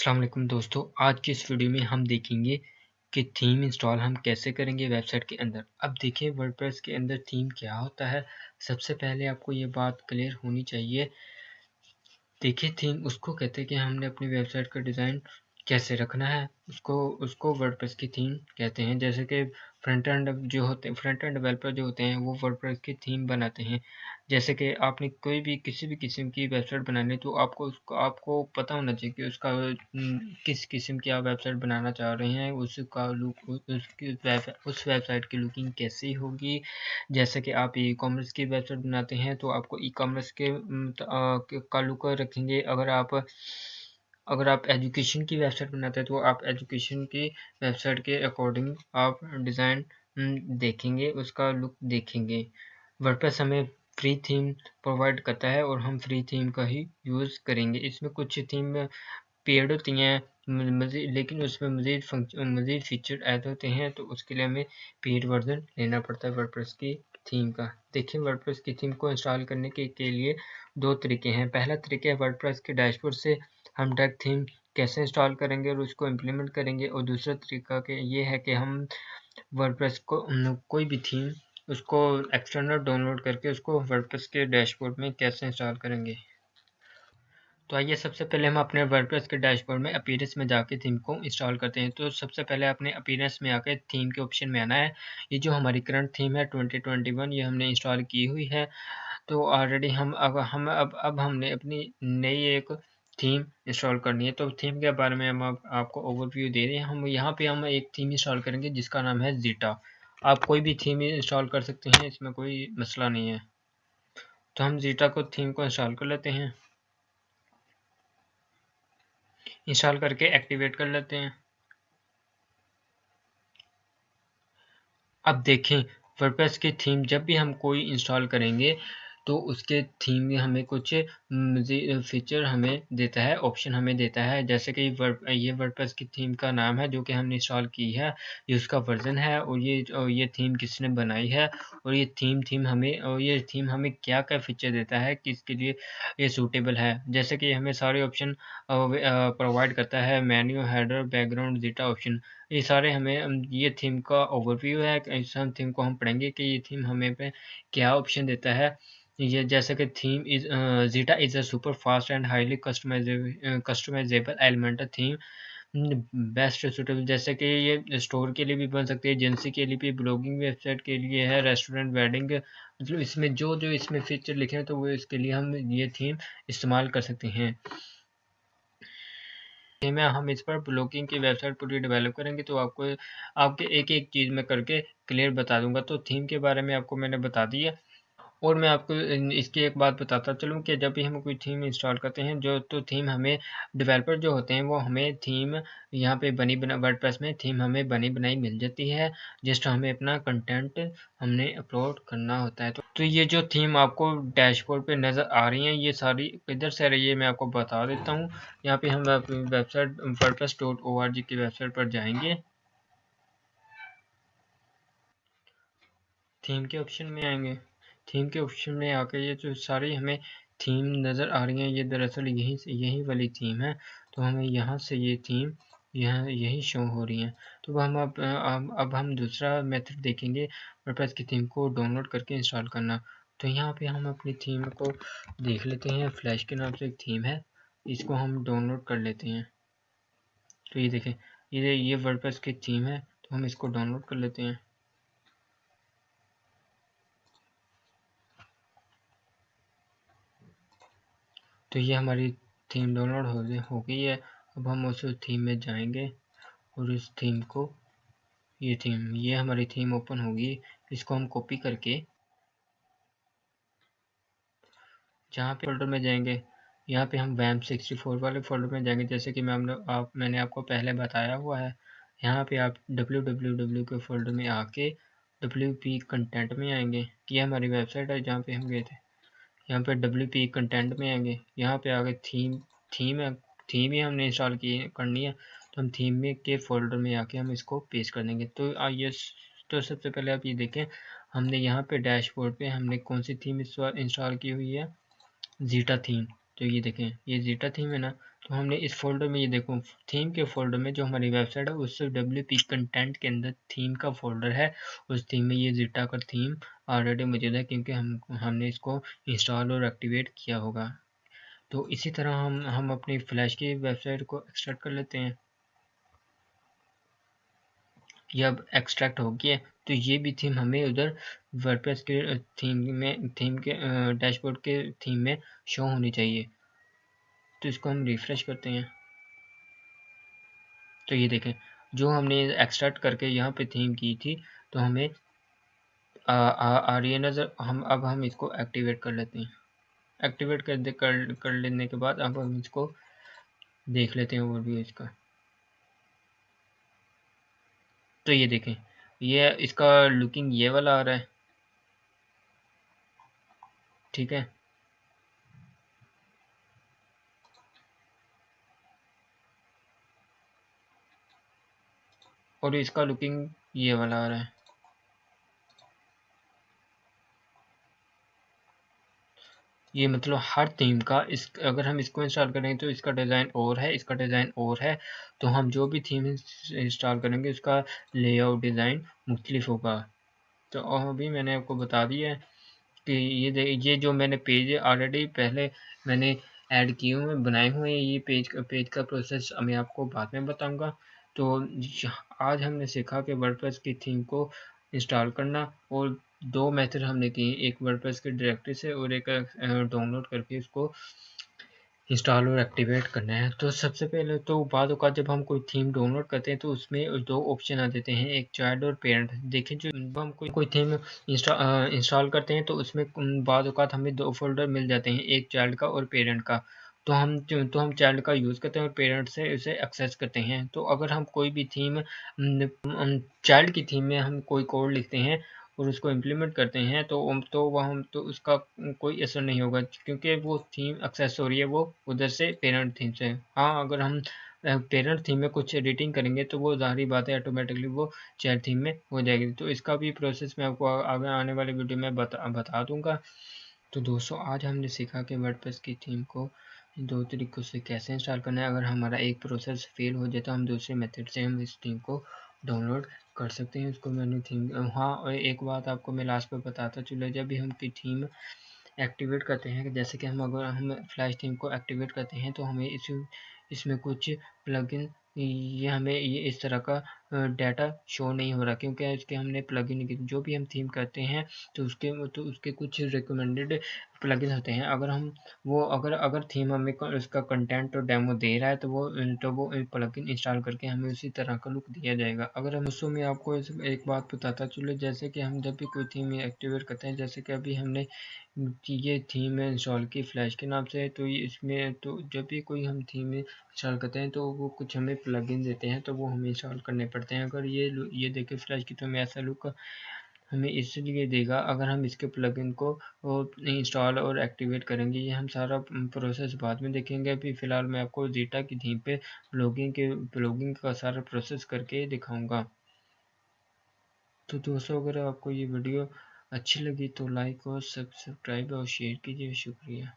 अस्सलाम वालेकुम दोस्तों, आज की इस वीडियो में हम देखेंगे कि थीम इंस्टॉल हम कैसे करेंगे वेबसाइट के अंदर। अब देखिए वर्डप्रेस के अंदर थीम क्या होता है। सबसे पहले आपको ये बात क्लियर होनी चाहिए। देखिए थीम उसको कहते हैं कि हमने अपनी वेबसाइट का डिज़ाइन कैसे रखना है, उसको वर्डप्रेस की थीम कहते हैं। जैसे कि फ्रंट एंड डेवलपर जो होते हैं वो वर्डप्रेस की थीम बनाते हैं। जैसे कि आपने कोई भी किसी भी किस्म की वेबसाइट बनानी है तो आपको पता होना चाहिए कि उसका किस किस्म की आप वेबसाइट बनाना चाह रहे हैं, उसका लुक उस वेबसाइट की लुकिंग कैसी होगी। जैसे कि आप ई कॉमर्स की वेबसाइट बनाते हैं तो आपको ई कॉमर्स के का लुक रखेंगे। अगर आप एजुकेशन की वेबसाइट बनाते हैं तो आप एजुकेशन की वेबसाइट के अकॉर्डिंग आप डिज़ाइन देखेंगे, उसका लुक देखेंगे। वर्डप्रेस हमें फ्री थीम प्रोवाइड करता है और हम फ्री थीम का ही यूज़ करेंगे। इसमें कुछ थीम पेड होती हैं मज़ीद, लेकिन उसमें मज़ीद फीचर ऐड होते हैं तो उसके लिए हमें पेड वर्जन लेना पड़ता है वर्डप्रेस की थीम का। देखिए वर्डप्रेस की थीम को इंस्टॉल करने के लिए दो तरीके हैं। पहला तरीका है वर्डप्रेस के डैशबोर्ड से हम डायरेक्ट थीम कैसे इंस्टॉल करेंगे और उसको इम्प्लीमेंट करेंगे, और दूसरा तरीका ये है कि हम वर्डप्रेस को कोई भी थीम उसको एक्सटर्नल डाउनलोड करके उसको वर्डप्रेस के डैशबोर्ड में कैसे इंस्टॉल करेंगे। तो आइए सबसे पहले हम अपने वर्डप्रेस के डैशबोर्ड में अपीयरेंस में जाके थीम को इंस्टॉल करते हैं। तो सबसे पहले अपने अपीयरेंस में आके थीम के ऑप्शन में आना है। ये जो हमारी करंट थीम है 2021 ये हमने इंस्टॉल की हुई है। तो ऑलरेडी अब हमने अपनी नई एक थीम इंस्टॉल करनी है। तो थीम के बारे में हम आपको ओवरव्यू दे रहे हैं। हम यहाँ पे हम एक थीम इंस्टॉल करेंगे जिसका नाम है ज़ीटा। आप कोई भी थीम इंस्टॉल कर सकते हैं, इसमें कोई मसला नहीं है। तो हम ज़ीटा को थीम को इंस्टॉल कर लेते हैं। इंस्टॉल करके एक्टिवेट कर लेते हैं। अब देखें वर्डप्रेस की थीम जब भी हम कोई इंस्टॉल करेंगे तो उसके थीम में हमें कुछ फीचर हमें देता है, ऑप्शन हमें देता है। जैसे कि ये वर्डप्रेस की थीम का नाम है जो कि हमने इंस्टॉल की है, ये उसका वर्जन है, और ये थीम किसने बनाई है, और ये थीम हमें क्या क्या फीचर देता है, किसके लिए ये सूटेबल है। जैसे कि हमें सारे ऑप्शन प्रोवाइड करता है, menu, header, background, zeta option. ये सारे हमें ये थीम का ओवरव्यू है। इस थीम को हम पढ़ेंगे कि ये थीम हमें पे क्या ऑप्शन देता है। ये जैसे कि theme is Zita is a super fast and highly customizable elemental theme best suitable. जैसे कि ये स्टोर के लिए भी बन सकती है, एजेंसी के लिए भी, ब्लॉगिंग वेबसाइट के लिए है, रेस्टोरेंट, वेडिंग, मतलब इसमें जो जो इसमें फीचर लिखे हैं तो वो इसके लिए हम ये थीम इस्तेमाल कर सकते हैं। में हम इस पर ब्लॉगिंग की वेबसाइट पूरी डेवलप करेंगे तो आपके एक एक चीज़ में करके क्लियर बता दूंगा। तो थीम के बारे में आपको मैंने बता दिया, और मैं आपको इसकी एक बात बताता चलूँ कि जब भी हम कोई थीम इंस्टॉल करते हैं तो थीम हमें डेवलपर जो होते हैं वो हमें थीम यहाँ पे बनी बना वर्डप्रेस में थीम हमें बनी बनाई मिल जाती है। जस्ट हमें अपना कंटेंट हमने अपलोड करना होता है। तो ये जो थीम आपको डैशबोर्ड पे नज़र आ रही हैं ये सारी किधर से आ रही है मैं आपको बता देता हूँ। यहाँ पे हम अपनी वेबसाइट wordpress.org की वेबसाइट पर जाएंगे, थीम के ऑप्शन में आएंगे। थीम के ऑप्शन में आकर ये जो सारी हमें थीम नज़र आ रही हैं ये दरअसल यही वाली थीम है। तो हमें यहाँ से ये थीम यही शो हो रही हैं। तो अब हम दूसरा मेथड देखेंगे वर्डप्रेस की थीम को डाउनलोड करके इंस्टॉल करना। तो यहाँ पे हम अपनी थीम को देख लेते हैं। फ्लैश के नाम से एक थीम है, इसको हम डाउनलोड कर लेते हैं। तो ये देखें ये वर्डप्रेस की थीम है, तो हम इसको डाउनलोड कर लेते हैं। तो ये हमारी थीम डाउनलोड हो गई है। अब हम उस थीम में जाएंगे और इस थीम को ये हमारी थीम ओपन होगी। इसको हम कॉपी करके जहाँ पे फोल्डर में जाएंगे, यहाँ पे हम वैम्प 64 वाले फोल्डर में जाएंगे। जैसे कि मैंने आपको पहले बताया हुआ है। यहाँ पे आप www के फोल्डर में आके WP कंटेंट में आएंगे। ये हमारी वेबसाइट है जहाँ पे हम गए थे। यहाँ पे WP कंटेंट में आएंगे, यहाँ पे आगे थीम ही हमने इंस्टॉल करनी है। तो हम थीम में के फोल्डर में आके हम इसको पेस्ट कर देंगे। तो आइए, तो सबसे पहले आप ये देखें हमने यहाँ पे डैशबोर्ड पे हमने कौन सी थीम इंस्टॉल की हुई है, जीटा थीम। तो ये देखें ये जीटा थीम है ना। तो हमने इस फ़ोल्डर में, ये देखो थीम के फ़ोल्डर में जो हमारी वेबसाइट है उससे WP कंटेंट के अंदर थीम का फ़ोल्डर है। उस थीम में ये ज़ीटा का थीम ऑलरेडी मौजूद है क्योंकि हमने इसको इंस्टॉल और एक्टिवेट किया होगा। तो इसी तरह हम अपनी फ्लैश की वेबसाइट को एक्सट्रैक्ट कर लेते हैं। ये अब एक्सट्रैक्ट हो गया है, तो ये भी थीम हमें उधर वर्डप्रेस के थीम के डैशबोर्ड के थीम में शो होनी चाहिए। तो इसको हम रिफ्रेश करते हैं, तो ये देखें जो हमने एक्सट्रैक्ट करके यहाँ पे थीम की थी तो हमें आ रही है नज़र। हम इसको एक्टिवेट कर लेते हैं। एक्टिवेट कर लेने के बाद अब हम इसको देख लेते हैं ओवरव्यू इसका। तो ये देखें, ये इसका लुकिंग ये वाला आ रहा है, ठीक है। और इसका लुकिंग ये वाला आ रहा है। ये मतलब हर थीम का इस अगर हम इसको इंस्टॉल करेंगे तो इसका डिज़ाइन और है, इसका डिज़ाइन और है। तो हम जो भी थीम इंस्टॉल करेंगे उसका लेआउट डिज़ाइन मुख्तलिफ होगा। तो अभी मैंने आपको बता दिया है कि ये जो मैंने पेज ऑलरेडी पहले मैंने ऐड किए हुए बनाए हुए हैं। ये पेज का प्रोसेस मैं आपको बाद में बताऊंगा। तो आज हमने सीखा कि वर्डप्रेस की थीम को इंस्टॉल करना, और दो मेथड हमने किए, एक वर्डप्रेस की डायरेक्टरी से और एक डाउनलोड करके उसको इंस्टॉल और एक्टिवेट करना है। तो सबसे पहले तो बाद औक़ात जब हम कोई थीम डाउनलोड करते हैं तो उसमें दो ऑप्शन आ जाते हैं, एक चाइल्ड और पेरेंट। देखिए जो हम कोई थीम इंस्टॉल करते हैं तो उसमें बाद औक़ात हमें दो फ़ोल्डर मिल जाते हैं, एक चाइल्ड का और पेरेंट का। तो हम चाइल्ड का यूज़ करते हैं और पेरेंट से उसे एक्सेस करते हैं। तो अगर हम कोई भी थीम चाइल्ड की थीम में हम कोई कोड लिखते हैं और उसको इम्प्लीमेंट करते हैं तो वह तो उसका कोई असर नहीं होगा क्योंकि वो थीम एक्सेस हो रही है वो उधर से पेरेंट थीम से। हाँ, अगर हम पेरेंट थीम में कुछ एडिटिंग करेंगे तो वो ज़ाहिर बात है ऑटोमेटिकली वो चाइल्ड थीम में हो जाएगी। तो इसका भी प्रोसेस मैं आपको आगे आने वाले वीडियो में बता दूंगा। तो दोस्तों आज हमने सीखा कि वर्डप्रेस की थीम को दो तरीक़ों से कैसे इंस्टॉल करना है। अगर हमारा एक प्रोसेस फेल हो जाए तो हम दूसरे मेथड से हम इस थीम को डाउनलोड कर सकते हैं। उसको मैंने थीम, हाँ, और एक बात आपको मैं लास्ट में बताता चलूँ, जब भी हम की थीम एक्टिवेट करते हैं, जैसे कि अगर हम फ्लैश थीम को एक्टिवेट करते हैं तो हमें इसमें कुछ प्लगइन, ये हमें ये इस तरह का डाटा शो नहीं हो रहा क्योंकि इसके हमने प्लगइन की जो भी हम थीम करते हैं तो उसके कुछ रिकमेंडेड प्लगइन होते हैं। अगर हम वो अगर थीम हमें उसका कंटेंट और डेमो दे रहा है तो वो प्लगइन इंस्टॉल करके हमें उसी तरह का लुक दिया जाएगा। अगर हम उसमें मैं आपको एक बात बताता चलूँ, जैसे कि हम जब भी कोई थीम एक्टिवेट करते हैं, जैसे कि अभी हमने ये थीम है इंस्टॉल की फ्लैश के नाम से, तो ये इसमें तो जब भी कोई हम थीम इंस्टॉल करते हैं तो वो कुछ हमें प्लगइन देते हैं तो वो हमें इंस्टॉल करने पड़ते हैं। अगर ये देखें फ्लैश की तो हमें ऐसा लुक हमें इसलिए देगा अगर हम इसके प्लगइन को इंस्टॉल और एक्टिवेट करेंगे। ये हम सारा प्रोसेस बाद में देखेंगे। अभी फ़िलहाल मैं आपको ज़ीटा की थीम पे ब्लॉगिंग का सारा प्रोसेस करके दिखाऊंगा। तो दोस्तों अगर आपको ये वीडियो अच्छी लगी तो लाइक और सब्सक्राइब और शेयर कीजिए। शुक्रिया।